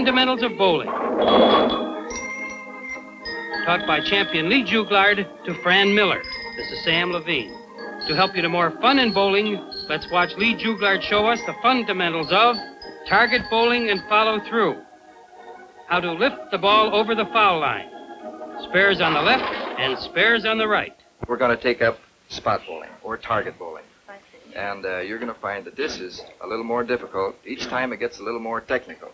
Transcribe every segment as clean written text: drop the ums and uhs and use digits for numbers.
fundamentals of bowling. Taught by champion Lee Jouglard to Fran Miller. This is Sam Levine. To help you to more fun in bowling, let's watch Lee Jouglard show us the fundamentals of target bowling and follow through. How to lift the ball over the foul line. Spares on the left and spares on the right. We're going to take up spot bowling or target bowling. And you're going to find that this is a little more difficult. Each time it gets a little more technical.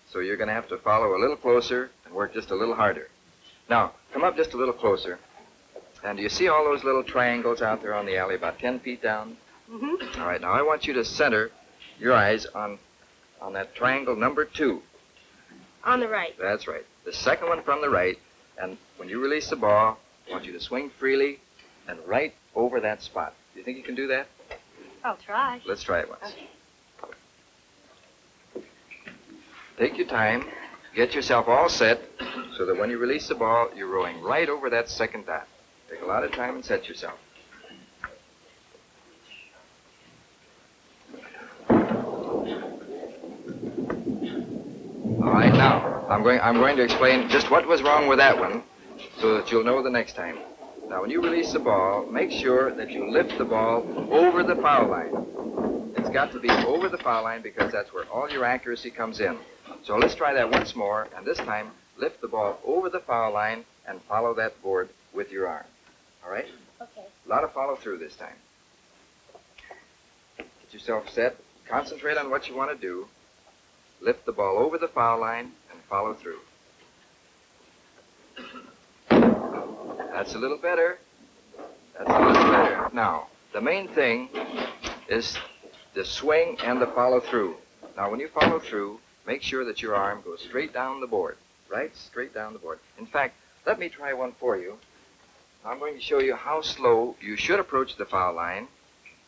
So you're going to have to follow a little closer and work just a little harder. Now, come up just a little closer. And do you see all those little triangles out there on the alley about 10 feet down? Mm-hmm. All right, now I want you to center your eyes on that triangle number 2. On the right. That's right. The second one from the right. And when you release the ball, I want you to swing freely and right over that spot. Do you think you can do that? I'll try. Let's try it once. Okay. Take your time. Get yourself all set so that when you release the ball, you're rowing right over that second dot. Take a lot of time and set yourself. All right, now, I'm going to explain just what was wrong with that one so that you'll know the next time. Now, when you release the ball, make sure that you lift the ball over the foul line. It's got to be over the foul line because that's where all your accuracy comes in. So let's try that once more, and this time, lift the ball over the foul line and follow that board with your arm. All right? Okay. A lot of follow through this time. Get yourself set. Concentrate on what you want to do. Lift the ball over the foul line and follow through. That's a little better. That's a little better. Now, the main thing is the swing and the follow through. Now, when you follow through, make sure that your arm goes straight down the board. Right? Straight down the board. In fact, let me try one for you. I'm going to show you how slow you should approach the foul line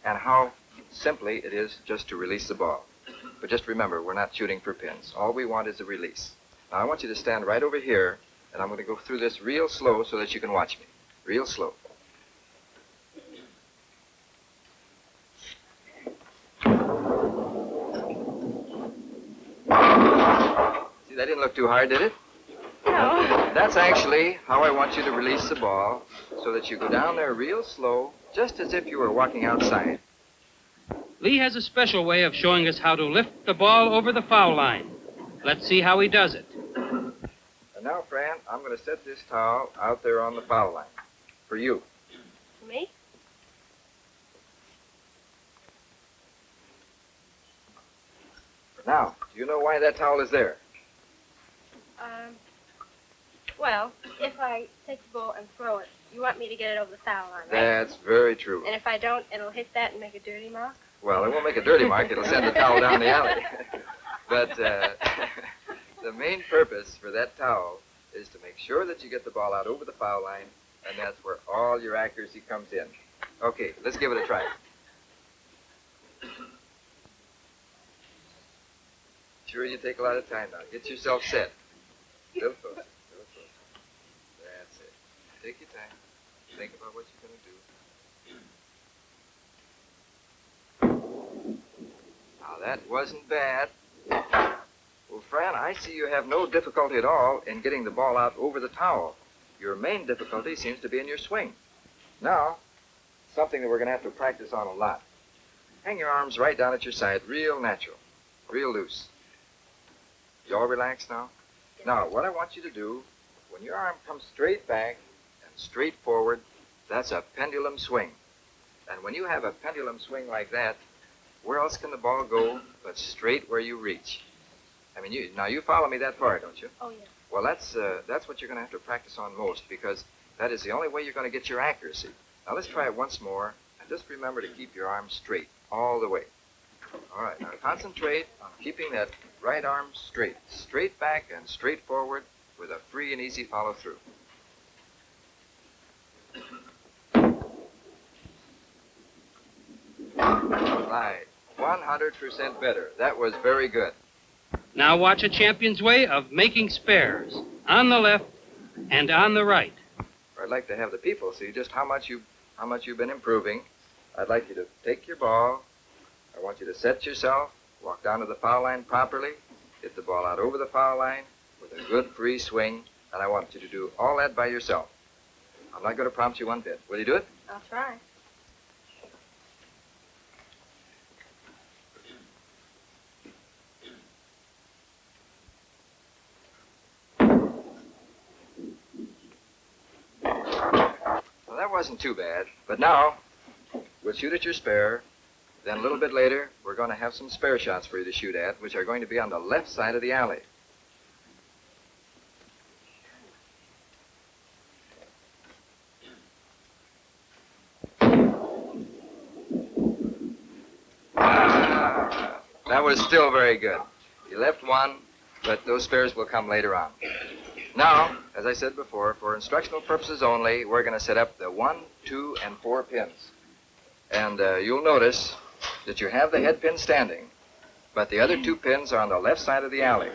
and how simply it is just to release the ball. But just remember, we're not shooting for pins. All we want is a release. Now, I want you to stand right over here, and I'm going to go through this real slow so that you can watch me. Real slow. See, that didn't look too hard, did it? No. That's actually how I want you to release the ball, so that you go down there real slow, just as if you were walking outside. Lee has a special way of showing us how to lift the ball over the foul line. Let's see how he does it. And now, Fran, I'm going to set this towel out there on the foul line. For you. For me? Now, do you know why that towel is there? Well, if I take the ball and throw it, you want me to get it over the foul line, right? That's very true. And if I don't, it'll hit that and make a dirty mark? Well, it won't make a dirty mark. It'll send the towel down the alley. But the main purpose for that towel is to make sure that you get the ball out over the foul line, and that's where all your accuracy comes in. Okay, let's give it a try. Sure, you take a lot of time now. Get yourself set. A little closer. A little closer. That's it. Take your time. Think about what you're going to do. Now, that wasn't bad. Well, Fran, I see you have no difficulty at all in getting the ball out over the towel. Your main difficulty seems to be in your swing. Now, something that we're going to have to practice on a lot. Hang your arms right down at your side, real natural, real loose. You all relaxed now? Now, what I want you to do, when your arm comes straight back and straight forward, that's a pendulum swing. And when you have a pendulum swing like that, where else can the ball go but straight where you reach? I mean, you follow me that far, don't you? Oh, yeah. Well, that's what you're going to have to practice on most, because that is the only way you're going to get your accuracy. Now, let's try it once more, and just remember to keep your arm straight all the way. All right, now concentrate on keeping that right arm straight. Straight back and straight forward with a free and easy follow through. All right, 100% better. That was very good. Now watch a champion's way of making spares. On the left and on the right. I'd like to have the people see just how much you've been improving. I'd like you to take your ball. I want you to set yourself, walk down to the foul line properly. hit the ball out over the foul line with a good free swing, and I want you to do all that by yourself. I'm not going to prompt you one bit. Will you do it? I'll try. Well, that wasn't too bad, but now we'll shoot at your spare. Then a little bit later, we're going to have some spare shots for you to shoot at, which are going to be on the left side of the alley. That was still very good. You left one, but those spares will come later on. Now, as I said before, for instructional purposes only, we're going to set up the 1, 2, and 4 pins. And you'll notice that you have the head pin standing, but the other 2 pins are on the left side of the alley.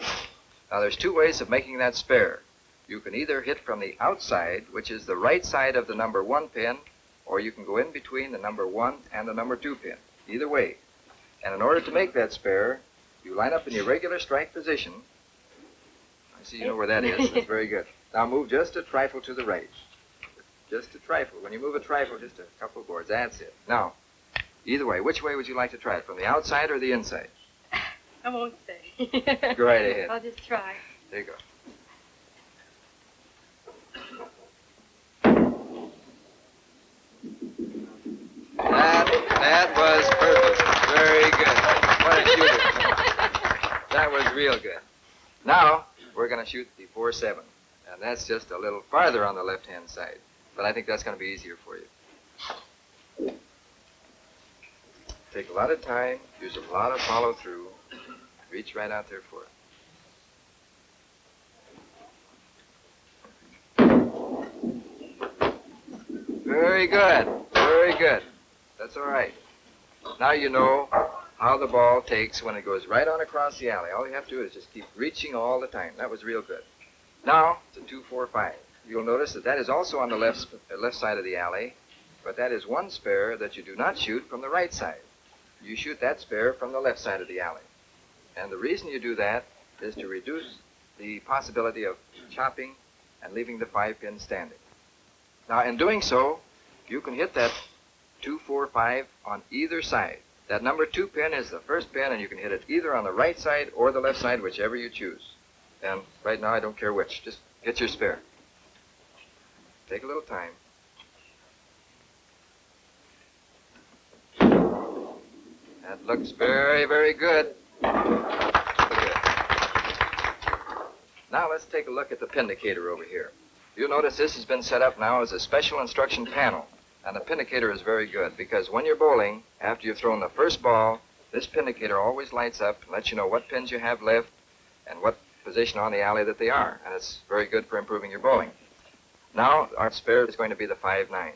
Now, there's 2 ways of making that spare. You can either hit from the outside, which is the right side of the number 1 pin, or you can go in between the number 1 and the number 2 pin. Either way. And in order to make that spare, you line up in your regular strike position. I see you know where that is. That's very good. Now move just a trifle to the right. Just a trifle. When you move a trifle, just a couple of boards. That's it. Now, either way, which way would you like to try it? From the outside or the inside? I won't say. Go right ahead. I'll just try. There you go. That was perfect. Very good. What a shooter. That was real good. Now, we're going to shoot the 4-7. And that's just a little farther on the left-hand side. But I think that's going to be easier for you. Take a lot of time, use a lot of follow-through. Reach right out there for it. Very good. Very good. That's all right. Now you know how the ball takes when it goes right on across the alley. All you have to do is just keep reaching all the time. That was real good. Now, it's a 2-4-5. You'll notice that is also on the left side of the alley, but that is one spare that you do not shoot from the right side. You shoot that spare from the left side of the alley. And the reason you do that is to reduce the possibility of chopping and leaving the 5 pin standing. Now, in doing so, you can hit that 2-4-5 on either side. That number 2 pin is the first pin, and you can hit it either on the right side or the left side, whichever you choose. And right now, I don't care which. Just hit your spare. Take a little time. That looks very, very good. Look at it. Now let's take a look at the pindicator over here. You'll notice this has been set up now as a special instruction panel. And the pindicator is very good because when you're bowling, after you've thrown the first ball, this pindicator always lights up and lets you know what pins you have left and what position on the alley that they are. And it's very good for improving your bowling. Now, our spare is going to be the 5-9.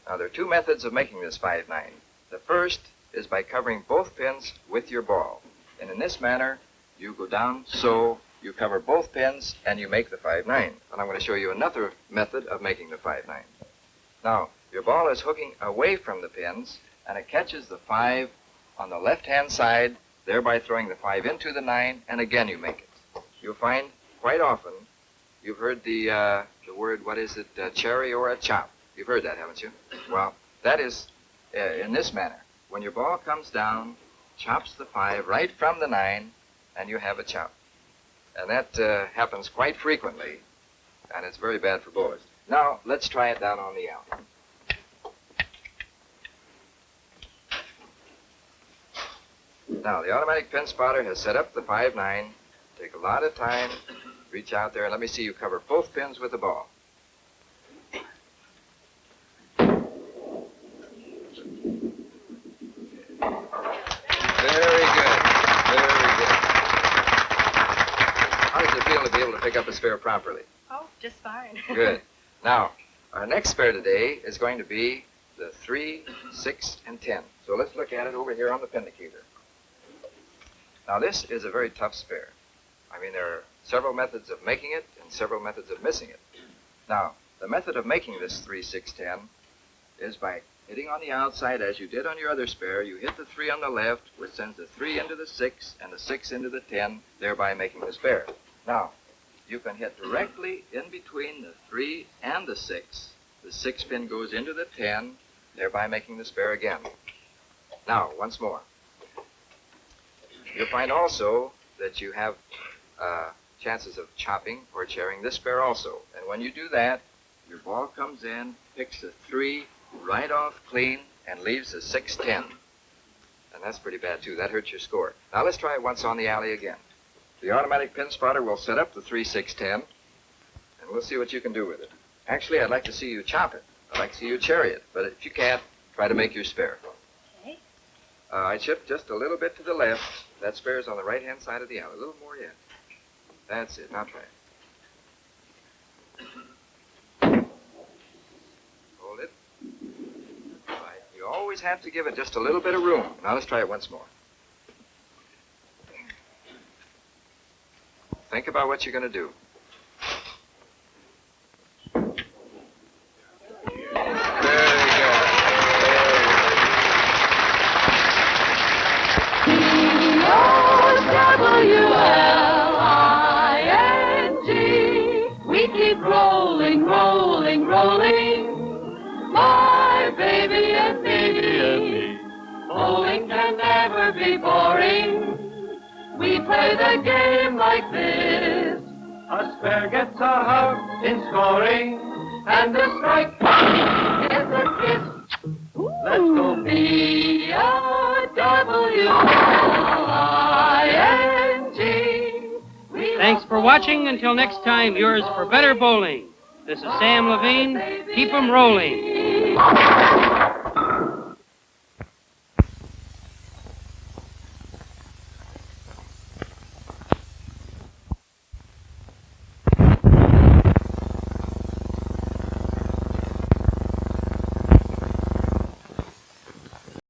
Now, there are 2 methods of making this 5-9. The first is by covering both pins with your ball. And in this manner, you go down so you cover both pins and you make the 5-9. And I'm going to show you another method of making the 5-9. Now, your ball is hooking away from the pins, and it catches the 5 on the left-hand side, thereby throwing the 5 into the 9, and again you make it. You'll find quite often, you've heard the word, what is it, cherry or a chop. You've heard that, haven't you? Well, that is in this manner. When your ball comes down, chops the 5 right from the 9, and you have a chop. And that happens quite frequently, and it's very bad for bowlers. Now, let's try it down on the alley. Now, the automatic pin spotter has set up the 5-9. Take a lot of time. Reach out there and let me see you cover both pins with the ball. Very good. Very good. How does it feel to be able to pick up a spare properly? Oh, just fine. Good. Now, our next spare today is going to be the 3, 6, and 10. So let's look at it over here on the pindicator. Now, this is a very tough spare. I mean, there are several methods of making it and several methods of missing it. Now, the method of making this 3, 6, 10 is by hitting on the outside as you did on your other spare, you hit the 3 on the left, which sends the 3 into the 6 and the 6 into the 10, thereby making the spare. Now, you can hit directly in between the 3 and the 6. The 6 pin goes into the 10, thereby making the spare again. Now, once more. You'll find also that you have chances of chopping or chairing this spare also. And when you do that, your ball comes in, picks the 3 right off clean, and leaves the 6-10. And that's pretty bad, too. That hurts your score. Now, let's try it once on the alley again. The automatic pin spotter will set up the 3-6-10, and we'll see what you can do with it. Actually, I'd like to see you chop it. I'd like to see you cherry it. But if you can't, try to make your spare. Okay. I shift just a little bit to the left. That spare is on the right-hand side of the alley. A little more yet. That's it. Now try it. Hold it. Right. You always have to give it just a little bit of room. Now let's try it once more. Think about what you're going to do. W-L-I-N-G. We keep rolling, rolling, rolling. My baby and me. Bowling can never be boring. We play the game like this. A spare gets a hug in scoring, and a strike is a kiss. Let's go. B-O-W-L-I-N-G. Thanks for watching. Until next time, yours for better bowling. This is Sam Levine. Keep 'em rolling.